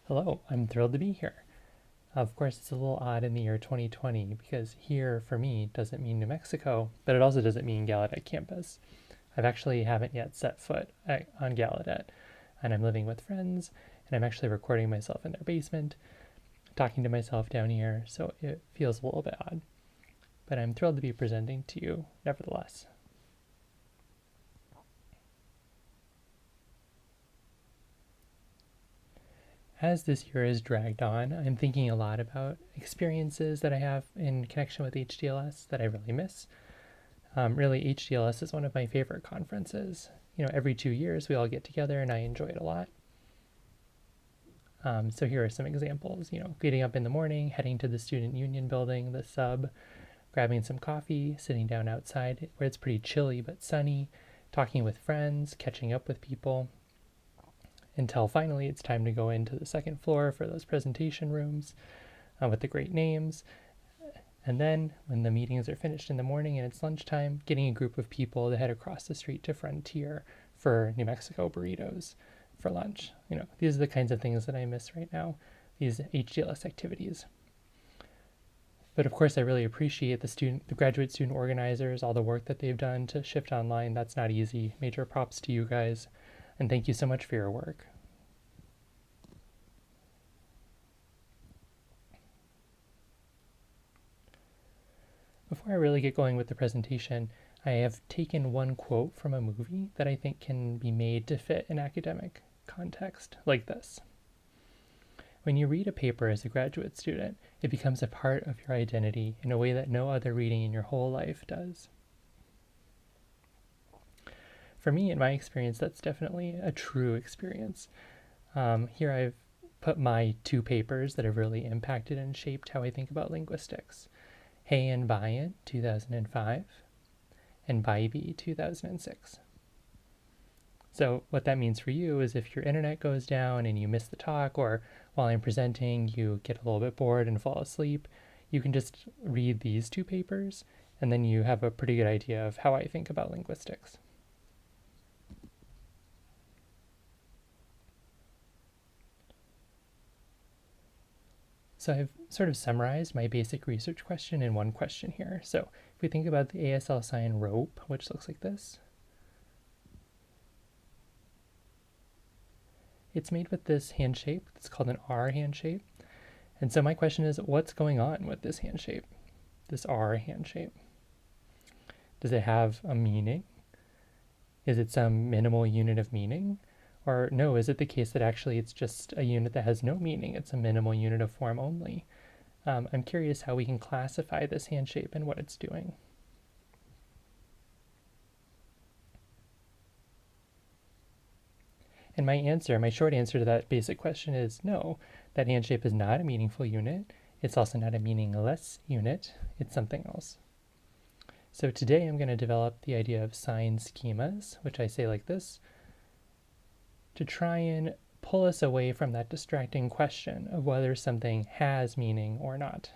Hello, I'm thrilled to be here. Of course, it's a little odd in the year 2020 because here for me doesn't mean New Mexico, but it also doesn't mean Gallaudet campus. I've actually haven't yet set foot on Gallaudet, and I'm living with friends, and I'm actually recording myself in their basement, talking to myself down here, so it feels a little bit odd. But I'm thrilled to be presenting to you nevertheless. As this year has dragged on, I'm thinking a lot about experiences that I have in connection with HDLS that I really miss. Really, HDLS is one of my favorite conferences. Every 2 years we all get together and I enjoy it a lot. So here are some examples. Getting up in the morning, heading to the Student Union building, the sub, grabbing some coffee, sitting down outside where it's pretty chilly but sunny, talking with friends, catching up with people, until finally it's time to go into the second floor for those presentation rooms with the great names. And then when the meetings are finished in the morning and it's lunchtime, getting a group of people to head across the street to Frontier for New Mexico burritos for lunch. These are the kinds of things that I miss right now, these HDLS activities. But of course, I really appreciate the graduate student organizers, all the work that they've done to shift online. That's not easy. Major props to you guys. And thank you so much for your work. Before I really get going with the presentation, I have taken one quote from a movie that I think can be made to fit an academic context like this. When you read a paper as a graduate student, it becomes a part of your identity in a way that no other reading in your whole life does. For me, in my experience, that's definitely a true experience. Here I've put my two papers that have really impacted and shaped how I think about linguistics. Hay and Buy-in, 2005, and Bybee, 2006. So what that means for you is if your internet goes down and you miss the talk, or while I'm presenting you get a little bit bored and fall asleep, you can just read these two papers and then you have a pretty good idea of how I think about linguistics. So I've sort of summarized my basic research question in one question here. So if we think about the ASL sign rope, which looks like this, it's made with this hand shape. It's called an R hand shape. And so my question is, what's going on with this hand shape, this R hand shape? Does it have a meaning? Is it some minimal unit of meaning? Or no, is it the case that actually it's just a unit that has no meaning? It's a minimal unit of form only. I'm curious how we can classify this hand shape and what it's doing. And my short answer to that basic question is no, that hand shape is not a meaningful unit. It's also not a meaningless unit. It's something else. So today I'm going to develop the idea of sign schemas, which I say like this, to try and pull us away from that distracting question of whether something has meaning or not.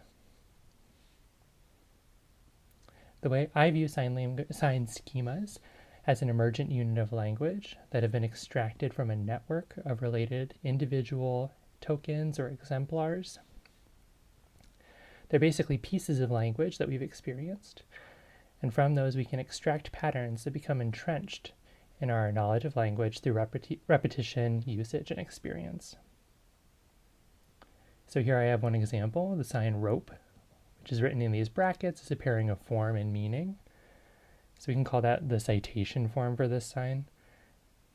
The way I view sign schemas as an emergent unit of language that have been extracted from a network of related individual tokens or exemplars. They're basically pieces of language that we've experienced, and from those we can extract patterns that become entrenched in our knowledge of language through repetition, usage, and experience. So here I have one example, the sign rope, which is written in these brackets as a pairing of form and meaning. So we can call that the citation form for this sign.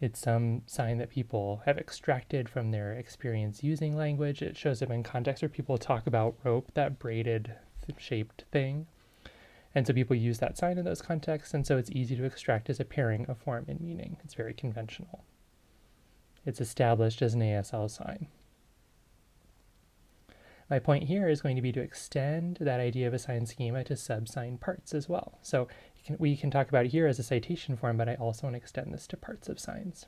It's some sign that people have extracted from their experience using language. It shows up in context where people talk about rope, that braided shaped thing. And so people use that sign in those contexts, and so it's easy to extract as a pairing of form and meaning. It's very conventional. It's established as an ASL sign. My point here is going to be to extend that idea of a sign schema to sub-sign parts as well. So we can talk about it here as a citation form, but I also want to extend this to parts of signs.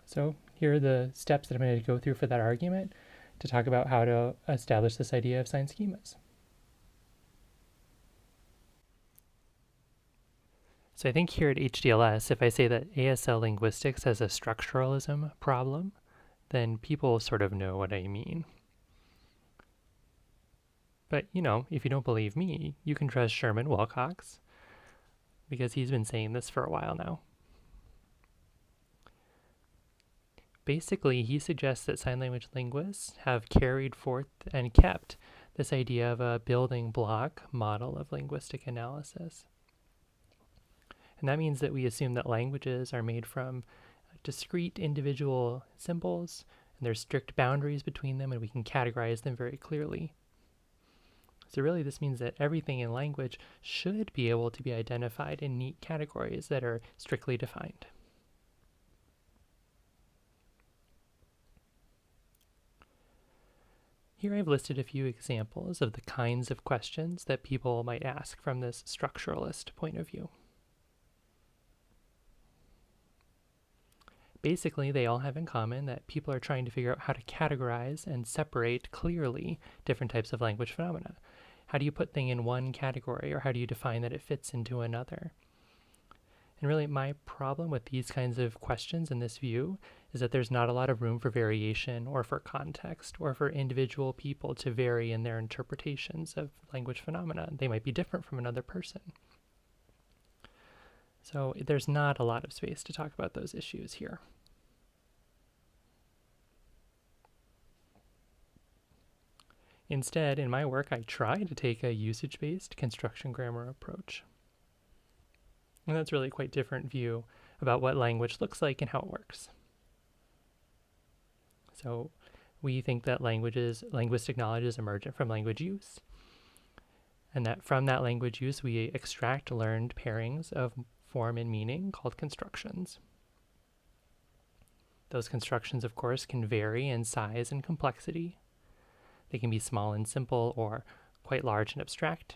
So here are the steps that I'm going to go through for that argument to talk about how to establish this idea of sign schemas. So I think here at HDLS, if I say that ASL linguistics has a structuralism problem, then people sort of know what I mean. But, if you don't believe me, you can trust Sherman Wilcox, because he's been saying this for a while now. Basically, he suggests that sign language linguists have carried forth and kept this idea of a building block model of linguistic analysis. And that means that we assume that languages are made from discrete individual symbols, and there's strict boundaries between them, and we can categorize them very clearly. So really, this means that everything in language should be able to be identified in neat categories that are strictly defined. Here I've listed a few examples of the kinds of questions that people might ask from this structuralist point of view. Basically, they all have in common that people are trying to figure out how to categorize and separate clearly different types of language phenomena. How do you put things in one category, or how do you define that it fits into another? And really, my problem with these kinds of questions in this view is that there's not a lot of room for variation or for context or for individual people to vary in their interpretations of language phenomena. They might be different from another person. So there's not a lot of space to talk about those issues here. Instead, in my work, I try to take a usage-based construction grammar approach. And that's really a quite different view about what language looks like and how it works. So we think that linguistic knowledge is emergent from language use, and that from that language use, we extract learned pairings of form and meaning called constructions. Those constructions, of course, can vary in size and complexity. They can be small and simple or quite large and abstract.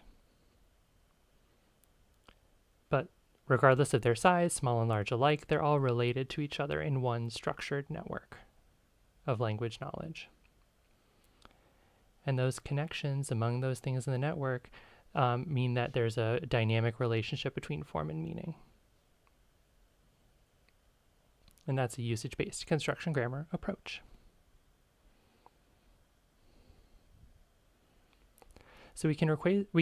But regardless of their size, small and large alike, they're all related to each other in one structured network of language knowledge. And those connections among those things in the network mean that there's a dynamic relationship between form and meaning. And that's a usage-based construction grammar approach. So we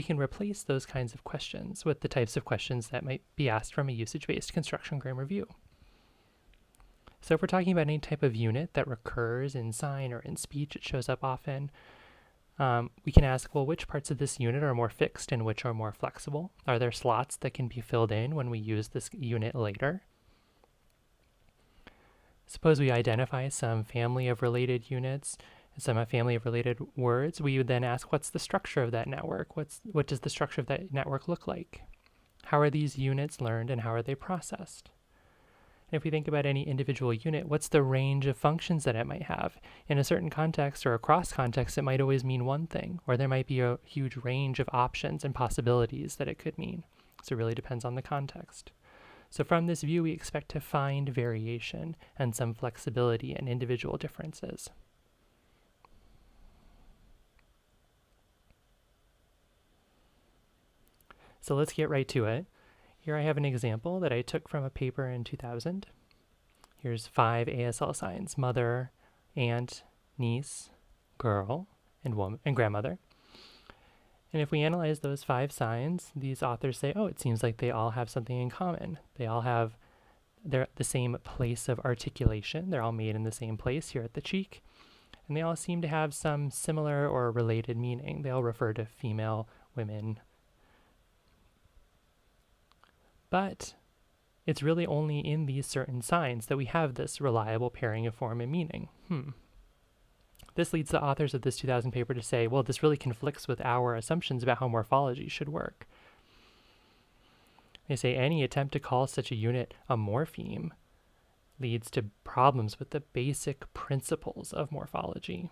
can replace those kinds of questions with the types of questions that might be asked from a usage-based construction grammar view. So if we're talking about any type of unit that recurs in sign or in speech, it shows up often, we can ask, well, which parts of this unit are more fixed and which are more flexible? Are there slots that can be filled in when we use this unit later? Suppose we identify some family of related units, some family of related words. We would then ask, what's the structure of that network? What does the structure of that network look like? How are these units learned and how are they processed? And if we think about any individual unit, what's the range of functions that it might have? In a certain context or across context, it might always mean one thing, or there might be a huge range of options and possibilities that it could mean. So it really depends on the context. So from this view, we expect to find variation and some flexibility in individual differences. So let's get right to it. Here I have an example that I took from a paper in 2000. Here's 5 ASL signs: mother, aunt, niece, girl, and woman, and grandmother. And if we analyze those 5 signs, these authors say, oh, it seems like they all have something in common. They all have the same place of articulation. They're all made in the same place here at the cheek. And they all seem to have some similar or related meaning. They all refer to female, women. But it's really only in these certain signs that we have this reliable pairing of form and meaning. This leads the authors of this 2000 paper to say, well, this really conflicts with our assumptions about how morphology should work. They say any attempt to call such a unit a morpheme leads to problems with the basic principles of morphology,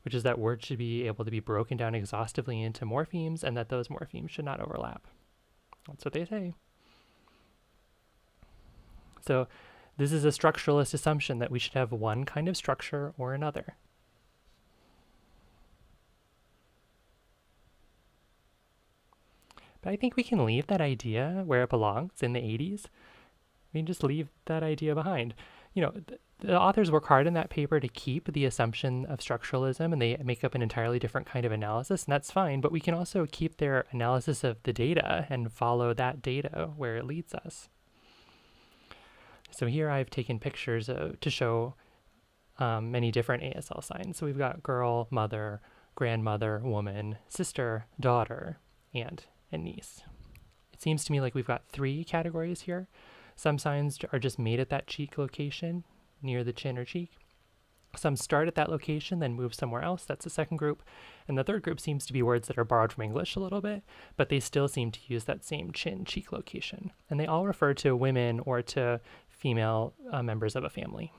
which is that words should be able to be broken down exhaustively into morphemes and that those morphemes should not overlap. That's what they say. So this is a structuralist assumption that we should have one kind of structure or another. But I think we can leave that idea where it belongs in the 80s. We can just leave that idea behind. You know, the authors work hard in that paper to keep the assumption of structuralism, and they make up an entirely different kind of analysis, and that's fine, but we can also keep their analysis of the data and follow that data where it leads us. So here I've taken pictures to show many different ASL signs. So we've got girl, mother, grandmother, woman, sister, daughter, aunt, and niece. It seems to me like we've got 3 categories here. Some signs are just made at that cheek location near the chin or cheek. Some start at that location, then move somewhere else. That's the second group. And the third group seems to be words that are borrowed from English a little bit, but they still seem to use that same chin cheek location. And they all refer to women or to female members of a family.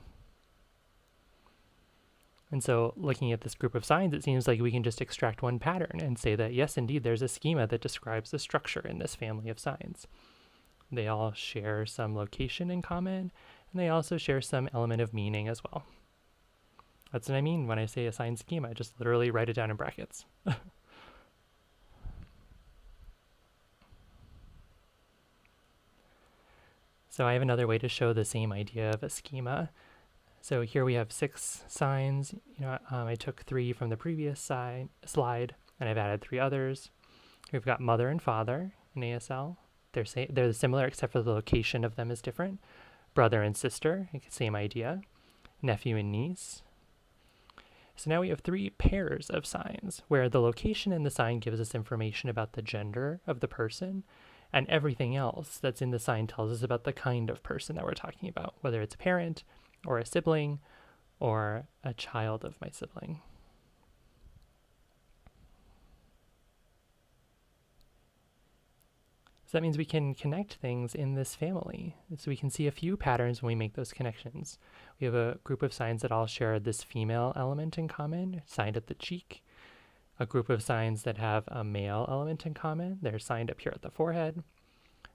And so looking at this group of signs, it seems like we can just extract one pattern and say that, yes, indeed, there's a schema that describes the structure in this family of signs. They all share some location in common, and they also share some element of meaning as well. That's what I mean when I say a sign schema. I just literally write it down in brackets. So I have another way to show the same idea of a schema. So here we have 6 signs. I took 3 from the previous slide, and I've added 3 others. We've got mother and father in ASL. They're similar, except for the location of them is different. Brother and sister, same idea. Nephew and niece. So now we have 3 pairs of signs, where the location in the sign gives us information about the gender of the person, and everything else that's in the sign tells us about the kind of person that we're talking about, whether it's a parent, or a sibling, or a child of my sibling. So that means we can connect things in this family. So we can see a few patterns when we make those connections. We have a group of signs that all share this female element in common, signed at the cheek. A group of signs that have a male element in common. They're signed up here at the forehead.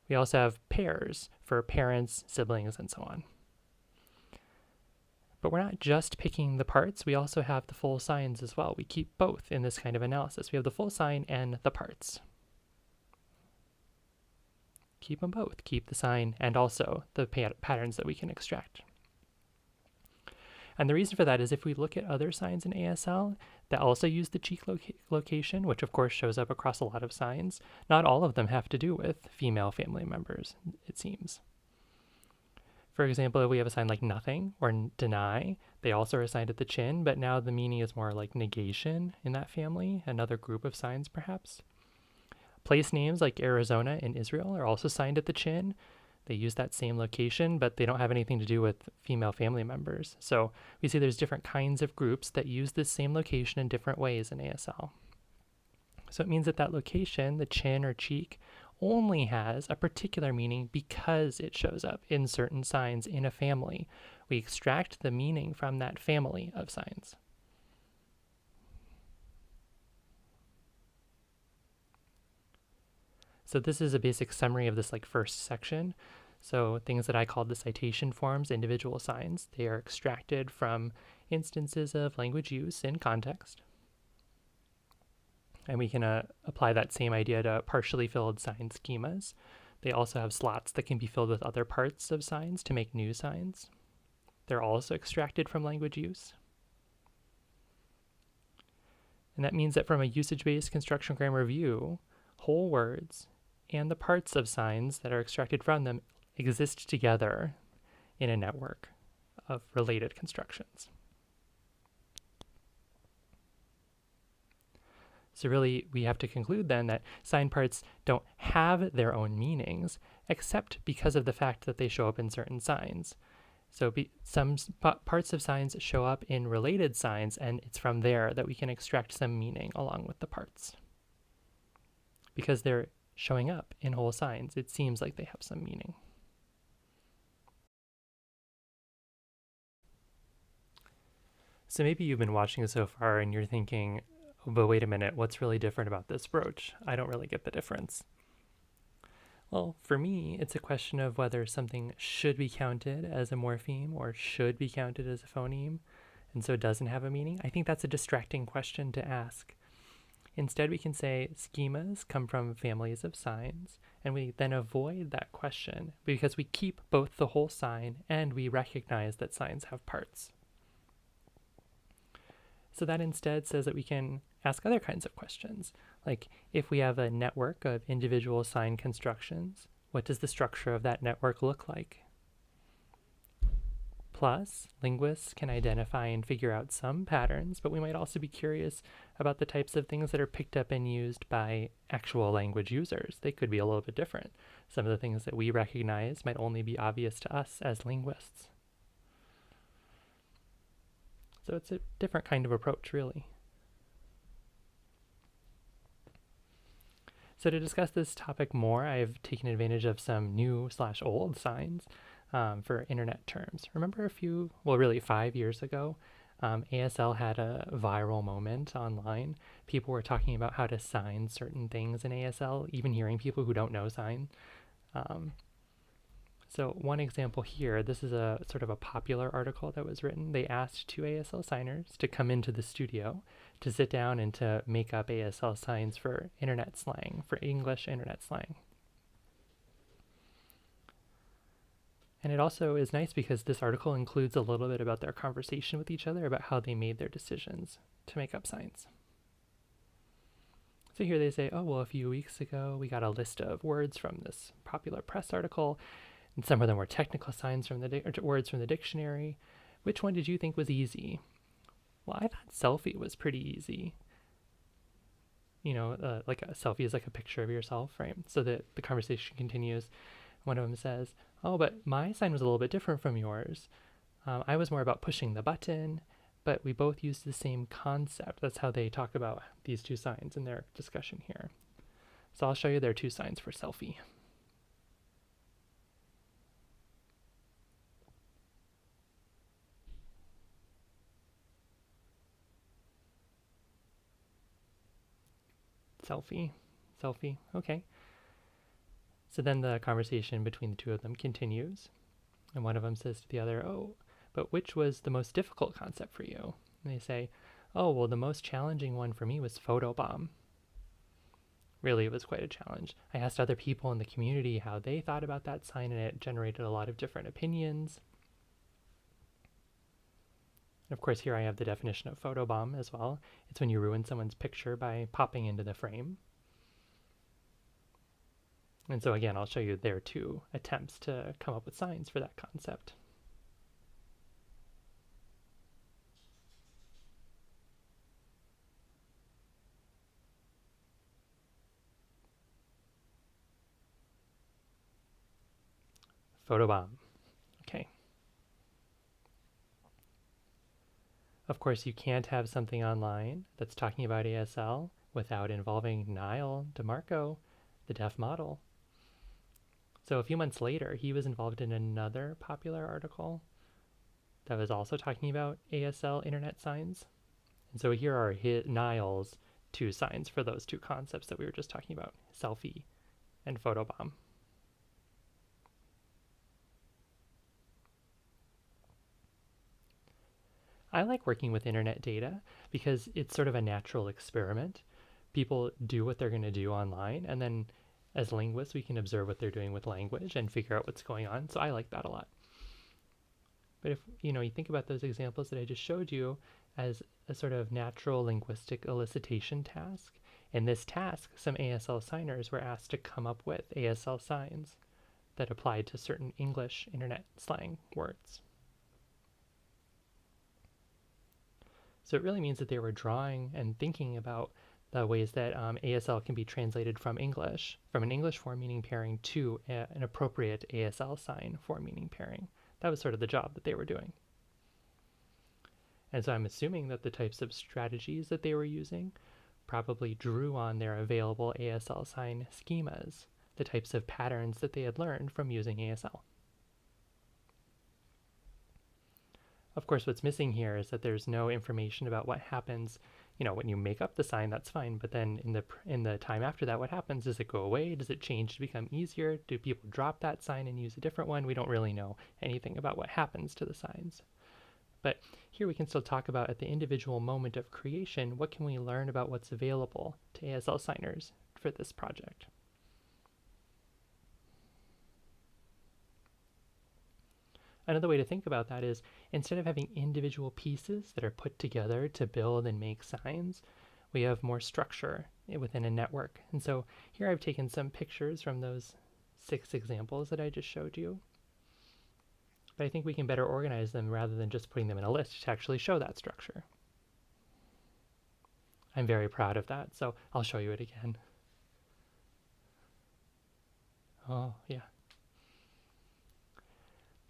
We also have pairs for parents, siblings, and so on. But we're not just picking the parts. We also have the full signs as well. We keep both in this kind of analysis. We have the full sign and the parts. Keep them both. Keep the sign and also the patterns that we can extract. And the reason for that is if we look at other signs in ASL that also use the cheek location, which of course shows up across a lot of signs, not all of them have to do with female family members, it seems. For example, if we have a sign like nothing or deny, they also are assigned at the chin, but now the meaning is more like negation in that family, another group of signs perhaps. Place names like Arizona and Israel are also signed at the chin. They use that same location, but they don't have anything to do with female family members. So we see there's different kinds of groups that use this same location in different ways in ASL. So it means that that location, the chin or cheek, only has a particular meaning because it shows up in certain signs in a family. We extract the meaning from that family of signs. So this is a basic summary of this first section. So things that I called the citation forms, individual signs, they are extracted from instances of language use in context. And we can apply that same idea to partially filled sign schemas. They also have slots that can be filled with other parts of signs to make new signs. They're also extracted from language use. And that means that from a usage-based construction grammar view, whole words and the parts of signs that are extracted from them exist together in a network of related constructions. So really, we have to conclude then that sign parts don't have their own meanings, except because of the fact that they show up in certain signs. So some parts of signs show up in related signs, and it's from there that we can extract some meaning along with the parts. Because they're showing up in whole signs, it seems like they have some meaning. So maybe you've been watching so far and you're thinking, but wait a minute, what's really different about this brooch? I don't really get the difference. Well, for me, it's a question of whether something should be counted as a morpheme or should be counted as a phoneme, and so it doesn't have a meaning. I think that's a distracting question to ask. Instead, we can say schemas come from families of signs, and we then avoid that question because we keep both the whole sign and we recognize that signs have parts. So that instead says that we can ask other kinds of questions, like if we have a network of individual sign constructions, what does the structure of that network look like? Plus, linguists can identify and figure out some patterns, but we might also be curious about the types of things that are picked up and used by actual language users. They could be a little bit different. Some of the things that we recognize might only be obvious to us as linguists. So it's a different kind of approach, really. So to discuss this topic more, I've taken advantage of some new/old signs for internet terms. Remember really 5 years ago, ASL had a viral moment online. People were talking about how to sign certain things in ASL, even hearing people who don't know sign. So one example here, this is a sort of a popular article that was written. They asked 2 ASL signers to come into the studio to sit down and to make up ASL signs for internet slang, for English internet slang. And it also is nice because this article includes a little bit about their conversation with each other about how they made their decisions to make up signs. So here they say, oh, well, a few weeks ago, we got a list of words from this popular press article, and some of them were technical signs from words from the dictionary. Which one did you think was easy? Well, I thought selfie was pretty easy. Like a selfie is like a picture of yourself, right? So the conversation continues. One of them says, oh, but my sign was a little bit different from yours. I was more about pushing the button, but we both used the same concept. That's how they talk about these 2 signs in their discussion here. So I'll show you their 2 signs for selfie. Selfie, okay. So then the conversation between the 2 of them continues, and one of them says to the other, oh, but which was the most difficult concept for you? And they say, oh, well, the most challenging one for me was photobomb. Really, it was quite a challenge. I asked other people in the community how they thought about that sign, and it generated a lot of different opinions. And of course, here I have the definition of photobomb as well. It's when you ruin someone's picture by popping into the frame. And so again, I'll show you their 2 attempts to come up with signs for that concept. Photobomb. Okay. Of course, you can't have something online that's talking about ASL without involving Niall DeMarco, the deaf model. So a few months later, he was involved in another popular article that was also talking about ASL internet signs. And so here are Niall's 2 signs for those 2 concepts that we were just talking about, selfie and photobomb. I like working with internet data because it's sort of a natural experiment. People do what they're going to do online, and then as linguists, we can observe what they're doing with language and figure out what's going on. So I like that a lot. But if you think about those examples that I just showed you as a sort of natural linguistic elicitation task, in this task, some ASL signers were asked to come up with ASL signs that applied to certain English internet slang words. So it really means that they were drawing and thinking about the ways that ASL can be translated from an English form meaning pairing to an appropriate ASL sign form meaning pairing. That was sort of the job that they were doing. And so I'm assuming that the types of strategies that they were using probably drew on their available ASL sign schemas, the types of patterns that they had learned from using ASL. Of course, what's missing here is that there's no information about what happens, when you make up the sign, that's fine, but then in the time after that, what happens? Does it go away? Does it change to become easier? Do people drop that sign and use a different one? We don't really know anything about what happens to the signs. But here we can still talk about at the individual moment of creation, what can we learn about what's available to ASL signers for this project? Another way to think about that is instead of having individual pieces that are put together to build and make signs, we have more structure within a network. And so here I've taken some pictures from those 6 examples that I just showed you. But I think we can better organize them rather than just putting them in a list to actually show that structure. I'm very proud of that, so I'll show you it again. Oh, yeah.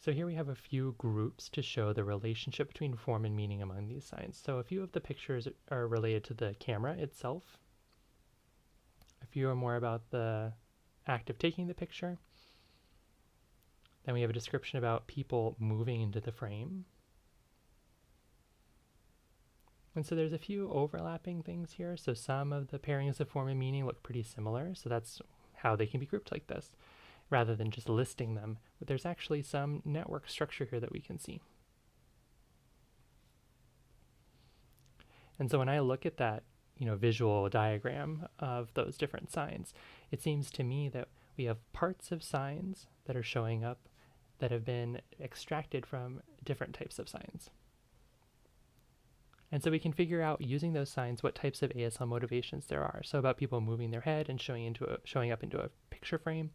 So here we have a few groups to show the relationship between form and meaning among these signs. So a few of the pictures are related to the camera itself. A few are more about the act of taking the picture. Then we have a description about people moving into the frame. And so there's a few overlapping things here. So some of the pairings of form and meaning look pretty similar. So that's how they can be grouped like this, rather than just listing them. But there's actually some network structure here that we can see. And so when I look at that, visual diagram of those different signs, it seems to me that we have parts of signs that are showing up that have been extracted from different types of signs. And so we can figure out, using those signs, what types of ASL motivations there are. So about people moving their head and showing up into a picture frame.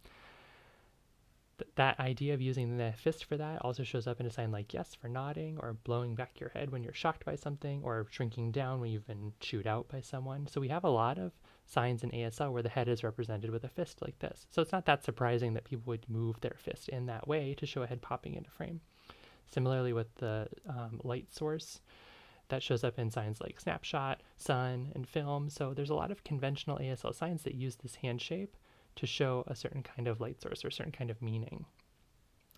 That idea of using the fist for that also shows up in a sign like yes for nodding, or blowing back your head when you're shocked by something, or shrinking down when you've been chewed out by someone. So we have a lot of signs in ASL where the head is represented with a fist like this. So it's not that surprising that people would move their fist in that way to show a head popping into frame. Similarly with the light source, that shows up in signs like snapshot, sun, and film. So there's a lot of conventional ASL signs that use this hand shape to show a certain kind of light source or a certain kind of meaning.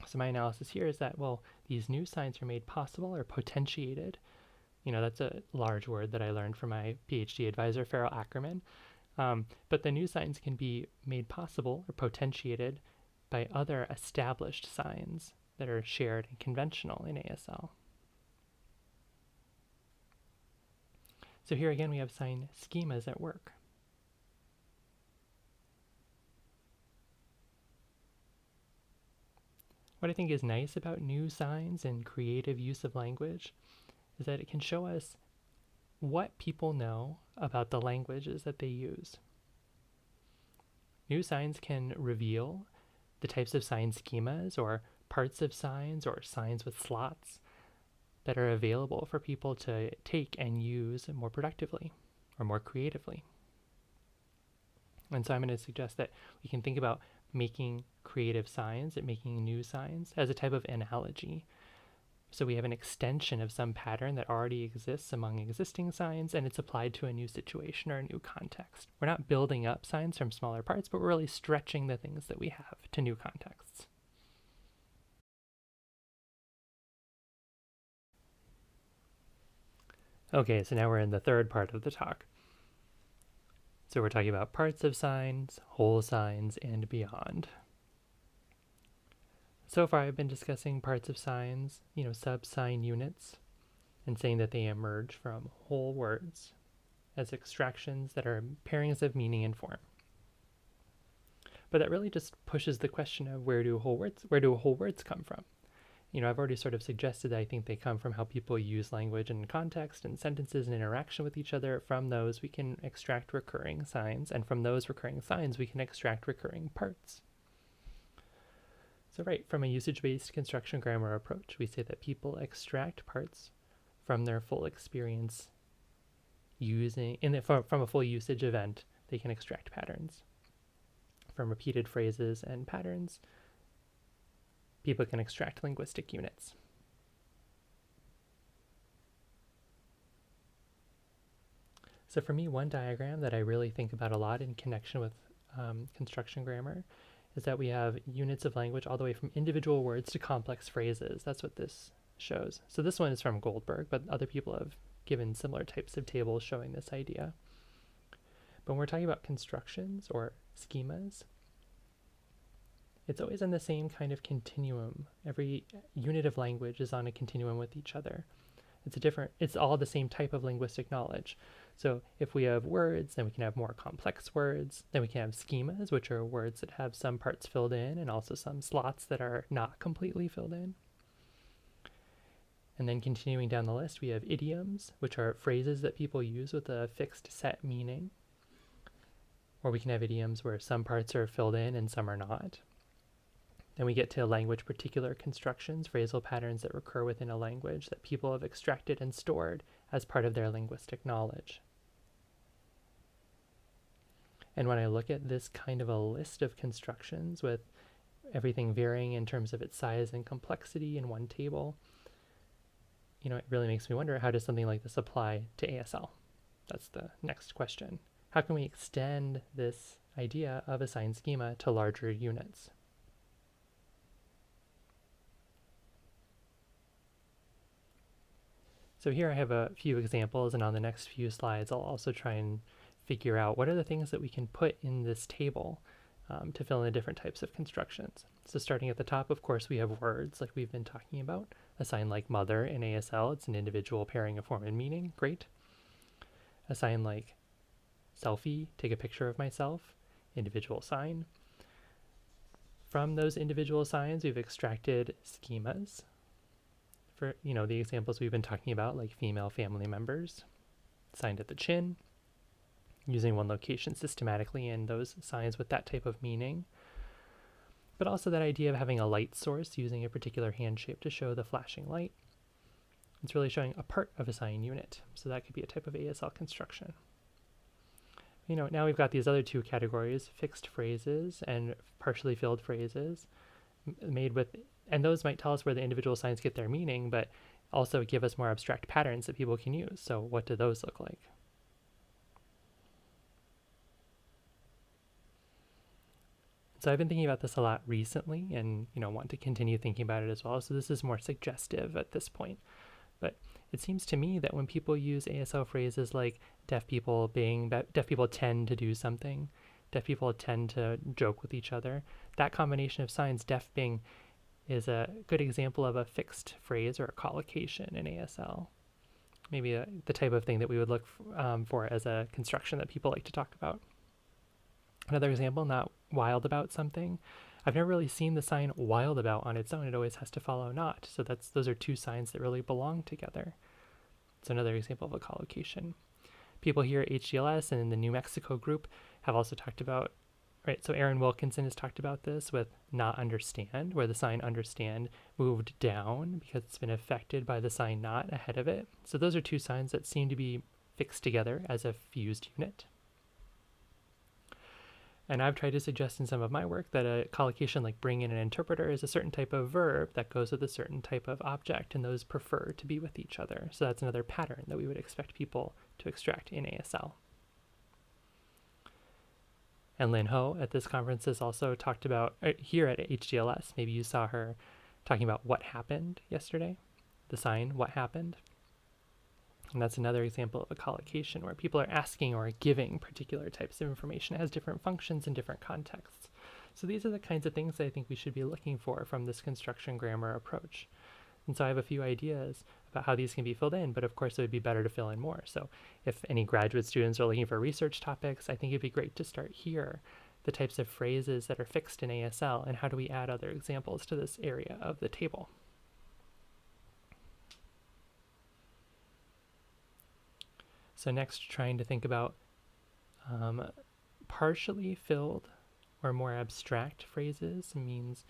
So my analysis here is that, well, these new signs are made possible or potentiated. That's a large word that I learned from my PhD advisor, Farrell Ackerman. But the new signs can be made possible or potentiated by other established signs that are shared and conventional in ASL. So here again, we have sign schemas at work. What I think is nice about new signs and creative use of language is that it can show us what people know about the languages that they use. New signs can reveal the types of sign schemas or parts of signs or signs with slots that are available for people to take and use more productively or more creatively. And so I'm going to suggest that we can think about making creative signs and making new signs as a type of analogy. So we have an extension of some pattern that already exists among existing signs, and it's applied to a new situation or a new context. We're not building up signs from smaller parts, but we're really stretching the things that we have to new contexts. Okay, so now we're in the third part of the talk. So we're talking about parts of signs, whole signs, and beyond. So far I've been discussing parts of signs, sub-sign units, and saying that they emerge from whole words as extractions that are pairings of meaning and form. But that really just pushes the question of where do whole words come from? I've already sort of suggested that I think they come from how people use language and context and sentences and interaction with each other. From those, we can extract recurring signs, and from those recurring signs, we can extract recurring parts. So from a usage-based construction grammar approach, we say that people extract parts from their full experience from a full usage event. They can extract patterns. From repeated phrases and patterns, people can extract linguistic units. So for me, one diagram that I really think about a lot in connection with construction grammar is that we have units of language all the way from individual words to complex phrases. That's what this shows. So this one is from Goldberg, but other people have given similar types of tables showing this idea. But when we're talking about constructions or schemas, it's always in the same kind of continuum. Every unit of language is on a continuum with each other. It's all the same type of linguistic knowledge. So if we have words, then we can have more complex words. Then we can have schemas, which are words that have some parts filled in and also some slots that are not completely filled in. And then continuing down the list, we have idioms, which are phrases that people use with a fixed set meaning. Or we can have idioms where some parts are filled in and some are not. Then we get to language particular constructions, phrasal patterns that recur within a language that people have extracted and stored as part of their linguistic knowledge. And when I look at this kind of a list of constructions with everything varying in terms of its size and complexity in one table, it really makes me wonder, how does something like this apply to ASL? That's the next question. How can we extend this idea of a sign schema to larger units? So here I have a few examples, and on the next few slides I'll also try and figure out what are the things that we can put in this table to fill in the different types of constructions. So starting at the top, of course, we have words like we've been talking about. A sign like mother in ASL, it's an individual pairing of form and meaning, great. A sign like selfie, take a picture of myself, individual sign. From those individual signs, we've extracted schemas for, the examples we've been talking about, like female family members, signed at the chin, using one location systematically in those signs with that type of meaning. But also that idea of having a light source, using a particular hand shape to show the flashing light. It's really showing a part of a sign unit. So that could be a type of ASL construction. Now we've got these other two categories, fixed phrases and partially filled phrases, and those might tell us where the individual signs get their meaning, but also give us more abstract patterns that people can use. So what do those look like? So I've been thinking about this a lot recently and, want to continue thinking about it as well. So this is more suggestive at this point. But it seems to me that when people use ASL phrases like deaf people tend to do something, deaf people tend to joke with each other, that combination of signs, deaf being, is a good example of a fixed phrase or a collocation in ASL. Maybe the type of thing that we would look for as a construction that people like to talk about. Another example, not wild about something. I've never really seen the sign wild about on its own. It always has to follow not. So those are two signs that really belong together. It's another example of a collocation. People here at HGLS and in the New Mexico group have also talked about, right, so Aaron Wilkinson has talked about this with not understand, where the sign understand moved down because it's been affected by the sign not ahead of it. So those are two signs that seem to be fixed together as a fused unit. And I've tried to suggest in some of my work that a collocation like bring in an interpreter is a certain type of verb that goes with a certain type of object, and those prefer to be with each other. So that's another pattern that we would expect people to extract in ASL. And Lynn Ho at this conference has also talked about, here at HGLS, maybe you saw her talking about what happened yesterday, the sign, what happened. And that's another example of a collocation where people are asking or giving particular types of information. It has different functions in different contexts. So these are the kinds of things that I think we should be looking for from this construction grammar approach. And so I have a few ideas about how these can be filled in, but of course it would be better to fill in more. So if any graduate students are looking for research topics, I think it'd be great to start here, the types of phrases that are fixed in ASL, and how do we add other examples to this area of the table. So next, trying to think about partially filled or more abstract phrases means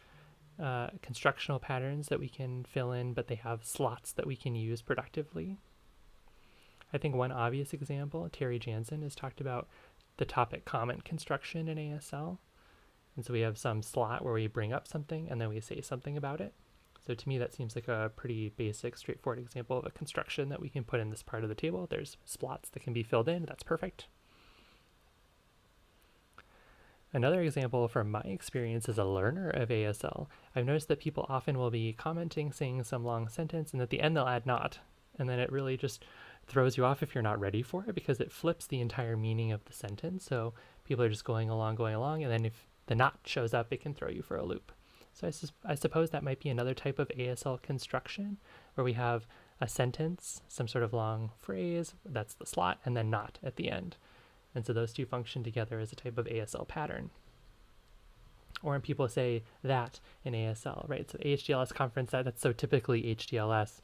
constructional patterns that we can fill in, but they have slots that we can use productively. I think one obvious example, Terry Jansen has talked about the topic comment construction in ASL. And so we have some slot where we bring up something and then we say something about it. So to me, that seems like a pretty basic, straightforward example of a construction that we can put in this part of the table. There's slots that can be filled in. That's perfect. Another example from my experience as a learner of ASL, I've noticed that people often will be commenting, saying some long sentence, and at the end they'll add not. And then it really just throws you off if you're not ready for it, because it flips the entire meaning of the sentence. So people are just going along, and then if the not shows up, it can throw you for a loop. So I suppose that might be another type of ASL construction where we have a sentence, some sort of long phrase, that's the slot, and then not at the end. And so those two function together as a type of ASL pattern. Or when people say that in ASL, right? So HDLS conference, that's so typically HDLS.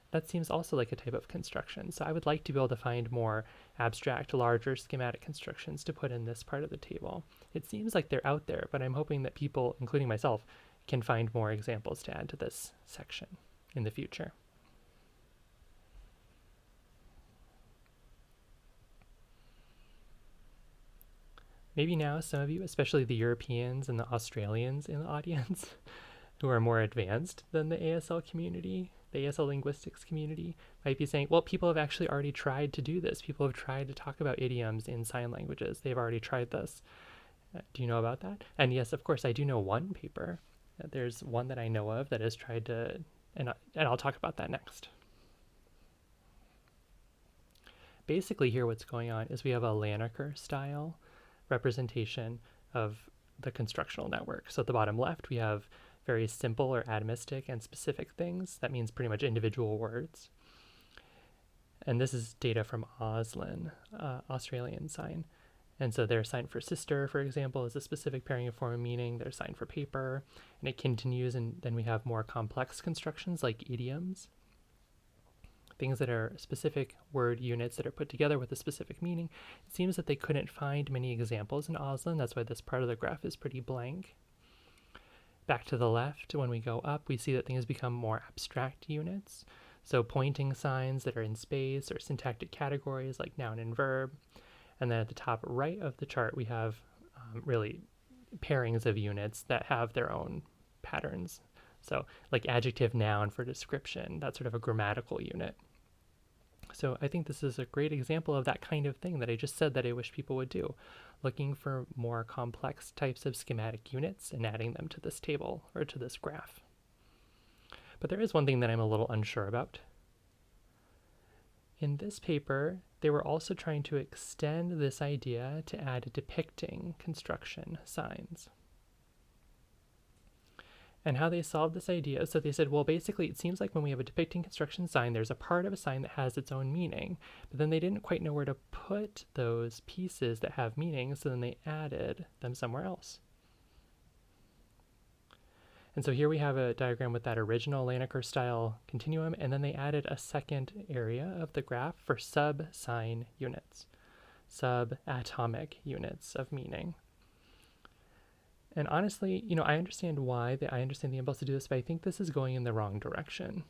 That seems also like a type of construction. So I would like to be able to find more abstract, larger schematic constructions to put in this part of the table. It seems like they're out there, but I'm hoping that people, including myself, can find more examples to add to this section in the future. Maybe now some of you, especially the Europeans and the Australians in the audience, who are more advanced than the ASL community, the ASL linguistics community, might be saying, well, people have actually already tried to do this. People have tried to talk about idioms in sign languages. They've already tried this. Do you know about that? And yes, of course, I do know one paper. There's one that I know of that has tried to, and I'll talk about that next. Basically here what's going on is we have a Lanneker style representation of the constructional network. So at the bottom left, we have very simple or atomistic and specific things. That means pretty much individual words. And this is data from Auslan, Australian sign. And so their sign for sister, for example, is a specific pairing of form and meaning. Their sign for paper, and it continues, and then we have more complex constructions like idioms. Things that are specific word units that are put together with a specific meaning. It seems that they couldn't find many examples in Auslan. That's why this part of the graph is pretty blank. Back to the left, when we go up, we see that things become more abstract units. So pointing signs that are in space or syntactic categories like noun and verb. And then at the top right of the chart, we have really pairings of units that have their own patterns. So like adjective, noun for description, that's sort of a grammatical unit. So I think this is a great example of that kind of thing that I just said that I wish people would do, looking for more complex types of schematic units and adding them to this table or to this graph. But there is one thing that I'm a little unsure about. In this paper, they were also trying to extend this idea to add depicting construction signs. And how they solved this idea, so they said, well, basically, it seems like when we have a depicting construction sign, there's a part of a sign that has its own meaning, but then they didn't quite know where to put those pieces that have meaning, so then they added them somewhere else. And so here we have a diagram with that original Lanneker style continuum, and then they added a second area of the graph for sub-sign units, subatomic units of meaning. And honestly, I understand why, I understand the impulse to do this, but I think this is going in the wrong direction.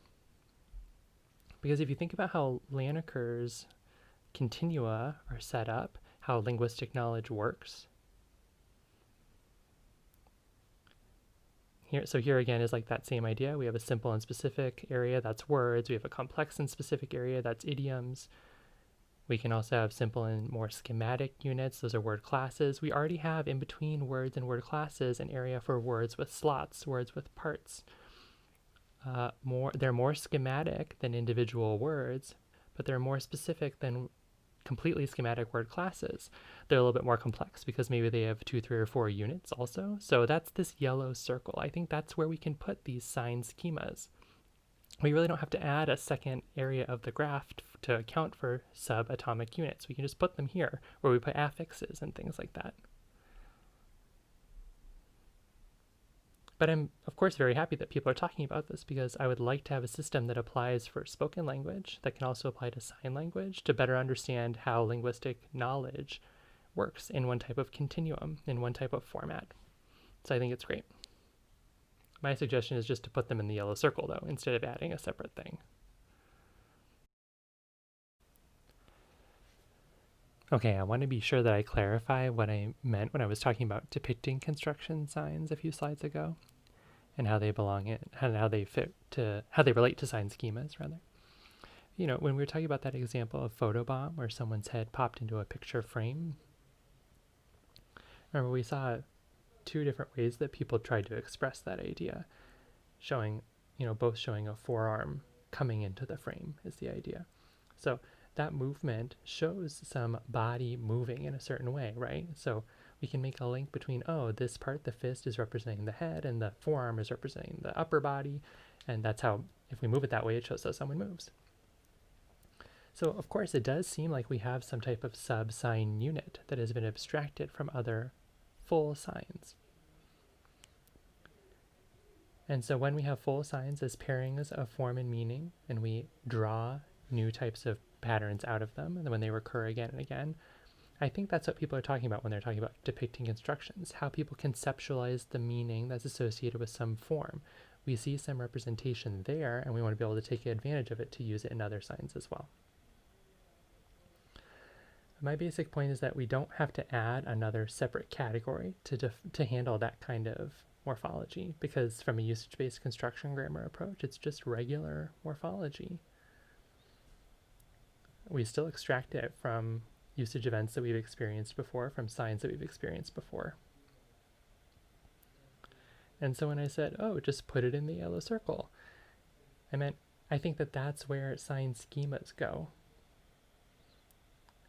Because if you think about how Lanneker's continua are set up, how linguistic knowledge works, here again is like that same idea. We have a simple and specific area, that's words. We have a complex and specific area, that's idioms. We can also have simple and more schematic units. Those are word classes. We already have in between words and word classes an area for words with slots, words with parts. They're more schematic than individual words, but they're more specific than completely schematic word classes. They're a little bit more complex because maybe they have 2, 3, or 4 units also. So that's this yellow circle. I think that's where we can put these sign schemas. We really don't have to add a second area of the graph to account for subatomic units. We can just put them here where we put affixes and things like that. But I'm, of course, very happy that people are talking about this because I would like to have a system that applies for spoken language that can also apply to sign language to better understand how linguistic knowledge works in one type of continuum, in one type of format. So I think it's great. My suggestion is just to put them in the yellow circle, though, instead of adding a separate thing. Okay, I want to be sure that I clarify what I meant when I was talking about depicting construction signs a few slides ago, and how they belong in, and how they relate to sign schemas, rather. When we were talking about that example of photobomb, where someone's head popped into a picture frame, remember we saw 2 different ways that people tried to express that idea, showing, both showing a forearm coming into the frame is the idea. So that movement shows some body moving in a certain way, right? So we can make a link between, this part, the fist, is representing the head, and the forearm is representing the upper body, and that's how, if we move it that way, it shows that someone moves. So of course it does seem like we have some type of sub-sign unit that has been abstracted from other full signs. And so when we have full signs as pairings of form and meaning, and we draw new types of patterns out of them, and when they recur again and again, I think that's what people are talking about when they're talking about depicting constructions, how people conceptualize the meaning that's associated with some form. We see some representation there, and we want to be able to take advantage of it to use it in other signs as well. My basic point is that we don't have to add another separate category to handle that kind of morphology, because from a usage-based construction grammar approach, it's just regular morphology. We still extract it from usage events that we've experienced before, from signs that we've experienced before. And so when I said, oh, just put it in the yellow circle, I meant, I think that that's where sign schemas go.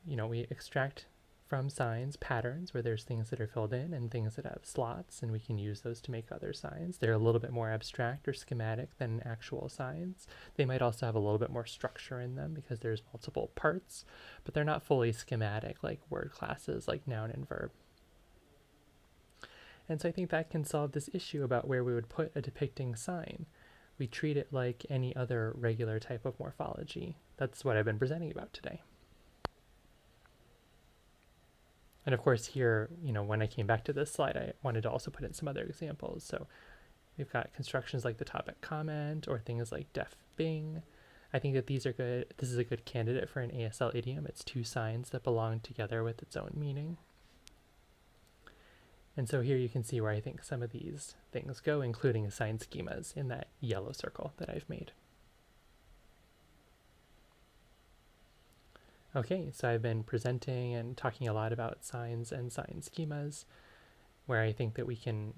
You know, we extract from signs patterns where there's things that are filled in and things that have slots, and we can use those to make other signs. They're a little bit more abstract or schematic than actual signs. They might also have a little bit more structure in them because there's multiple parts, but they're not fully schematic like word classes like noun and verb. And so I think that can solve this issue about where we would put a depicting sign. We treat it like any other regular type of morphology. That's what I've been presenting about today. And of course here, you know, when I came back to this slide, I wanted to also put in some other examples. So we've got constructions like the topic comment or things like def bing. I think that these are good. This is a good candidate for an ASL idiom. It's two signs that belong together with its own meaning. And so here you can see where I think some of these things go, including sign schemas in that yellow circle that I've made. Okay, so I've been presenting and talking a lot about signs and sign schemas, where I think we can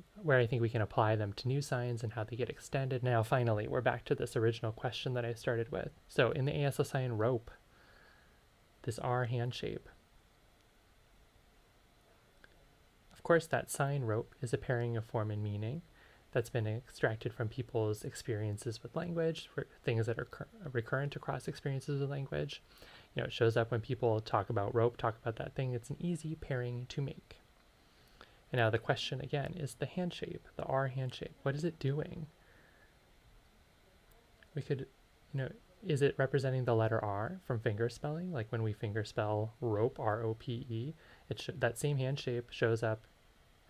apply them to new signs and how they get extended. Now finally, we're back to this original question that I started with. So in the ASL sign rope, this R hand shape, of course that sign rope is a pairing of form and meaning that's been extracted from people's experiences with language, things that are recurrent across experiences with language. You know, it shows up when people talk about rope, talk about that thing. It's an easy pairing to make. And now the question again is the hand shape, the R hand shape. What is it doing? We could, you know, is it representing the letter R from finger spelling? Like when we finger spell rope, R-O-P-E, that same hand shape shows up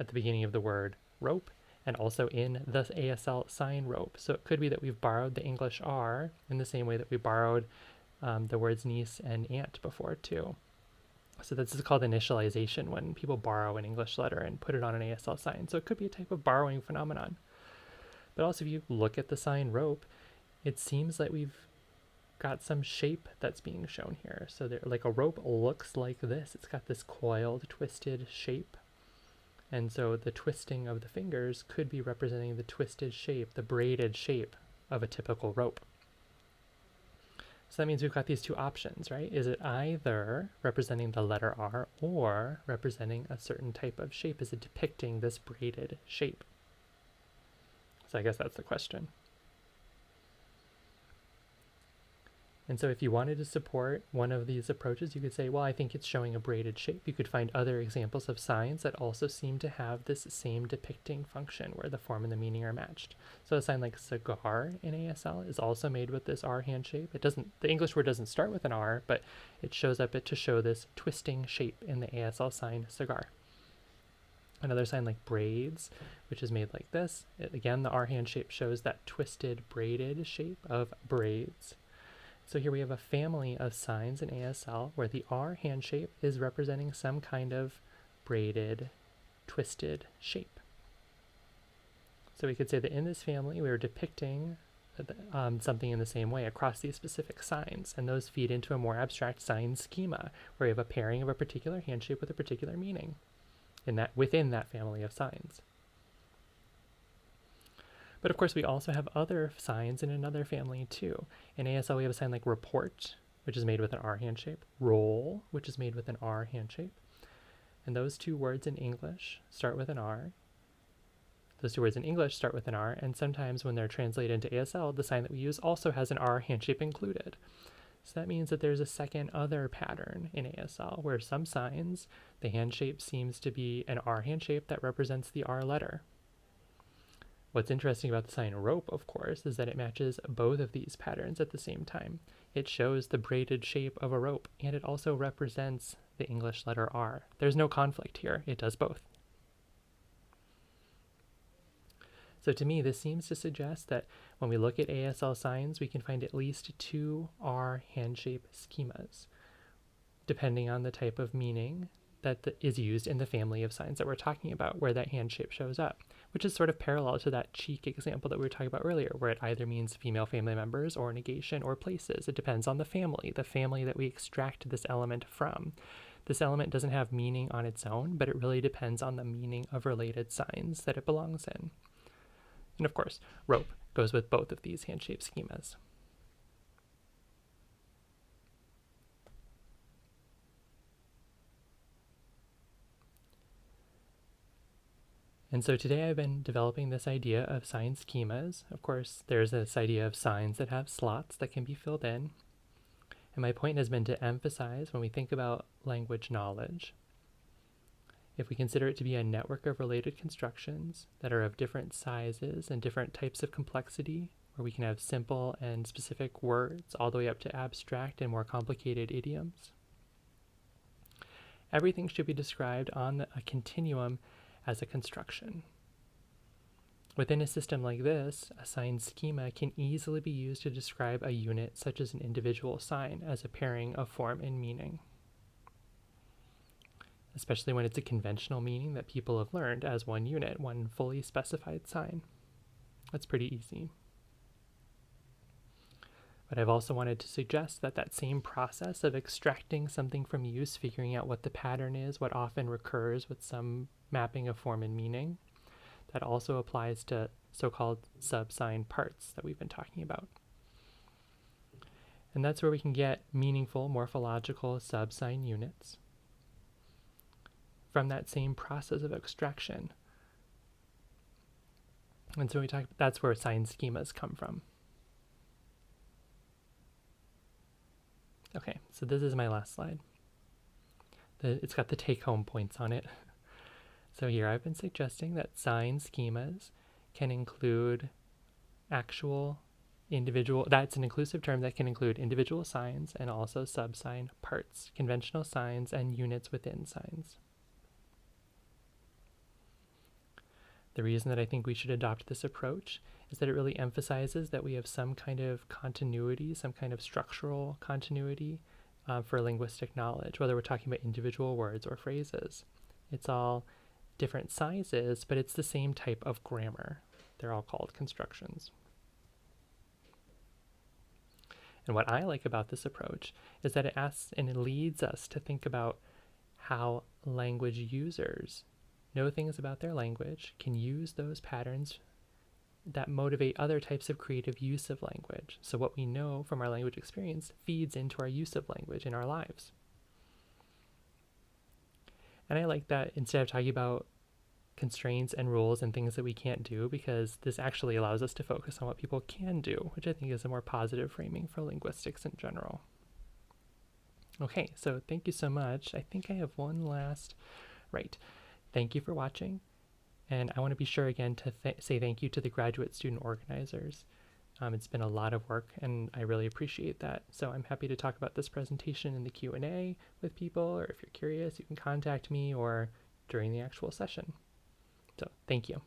at the beginning of the word rope and also in the ASL sign rope. So it could be that we've borrowed the English R in the same way that we borrowed the words niece and aunt before too. So this is called initialization, when people borrow an English letter and put it on an ASL sign. So it could be a type of borrowing phenomenon. But also if you look at the sign rope, it seems like we've got some shape that's being shown here. So like a rope looks like this. It's got this coiled, twisted shape. And so the twisting of the fingers could be representing the twisted shape, the braided shape of a typical rope. So that means we've got these two options, right? Is it either representing the letter R or representing a certain type of shape? Is it depicting this braided shape? So I guess that's the question. And so if you wanted to support one of these approaches, you could say, well, I think it's showing a braided shape. You could find other examples of signs that also seem to have this same depicting function where the form and the meaning are matched. So a sign like cigar in ASL is also made with this R hand shape. It doesn't, the English word doesn't start with an R, but it shows up to show this twisting shape in the ASL sign cigar. Another sign like braids, which is made like this. Again, the R hand shape shows that twisted braided shape of braids. So here we have a family of signs in ASL where the R hand shape is representing some kind of braided, twisted shape. So we could say that in this family we are depicting something in the same way across these specific signs, and those feed into a more abstract sign schema where we have a pairing of a particular hand shape with a particular meaning within that family of signs. But of course, we also have other signs in another family too. In ASL, we have a sign like report, which is made with an R hand shape, roll, which is made with an R hand shape. And those two words in English start with an R. Those two words in English start with an R, and sometimes when they're translated into ASL, the sign that we use also has an R hand shape included. So that means that there's a second other pattern in ASL where some signs, the hand shape seems to be an R hand shape that represents the R letter. What's interesting about the sign rope, of course, is that it matches both of these patterns at the same time. It shows the braided shape of a rope, and it also represents the English letter R. There's no conflict here. It does both. So to me, this seems to suggest that when we look at ASL signs, we can find at least two R hand shape schemas, depending on the type of meaning that is used in the family of signs that we're talking about, where that hand shape shows up, which is sort of parallel to that cheek example that we were talking about earlier, where it either means female family members or negation or places. It depends on the family that we extract this element from. This element doesn't have meaning on its own, but it really depends on the meaning of related signs that it belongs in. And of course, rope goes with both of these hand shape schemas. And so today I've been developing this idea of sign schemas. Of course, there's this idea of signs that have slots that can be filled in. And my point has been to emphasize when we think about language knowledge, if we consider it to be a network of related constructions that are of different sizes and different types of complexity, where we can have simple and specific words all the way up to abstract and more complicated idioms, everything should be described on a continuum as a construction. Within a system like this, a sign schema can easily be used to describe a unit such as an individual sign as a pairing of form and meaning, especially when it's a conventional meaning that people have learned as one unit, one fully specified sign. That's pretty easy. But I've also wanted to suggest that that same process of extracting something from use, figuring out what the pattern is, what often recurs with some mapping of form and meaning, that also applies to so-called sub-sign parts that we've been talking about. And that's where we can get meaningful morphological sub-sign units from that same process of extraction. And so that's where sign schemas come from. Okay, so this is my last slide. It's got the take-home points on it. So here I've been suggesting that sign schemas can include actual individual, that's an inclusive term that can include individual signs and also sub-sign parts, conventional signs and units within signs. The reason that I think we should adopt this approach is that it really emphasizes that we have some kind of continuity, some kind of structural continuity for linguistic knowledge, whether we're talking about individual words or phrases. It's all different sizes, but it's the same type of grammar. They're all called constructions. And what I like about this approach is that it asks and it leads us to think about how language users know things about their language, can use those patterns that motivate other types of creative use of language. So what we know from our language experience feeds into our use of language in our lives. And I like that instead of talking about constraints and rules and things that we can't do, because this actually allows us to focus on what people can do, which I think is a more positive framing for linguistics in general. Okay, so thank you so much. I think I have one last, right. Thank you for watching. And I want to be sure again to say thank you to the graduate student organizers. It's been a lot of work and I really appreciate that. So I'm happy to talk about this presentation in the Q&A with people, or if you're curious, you can contact me or during the actual session. So thank you.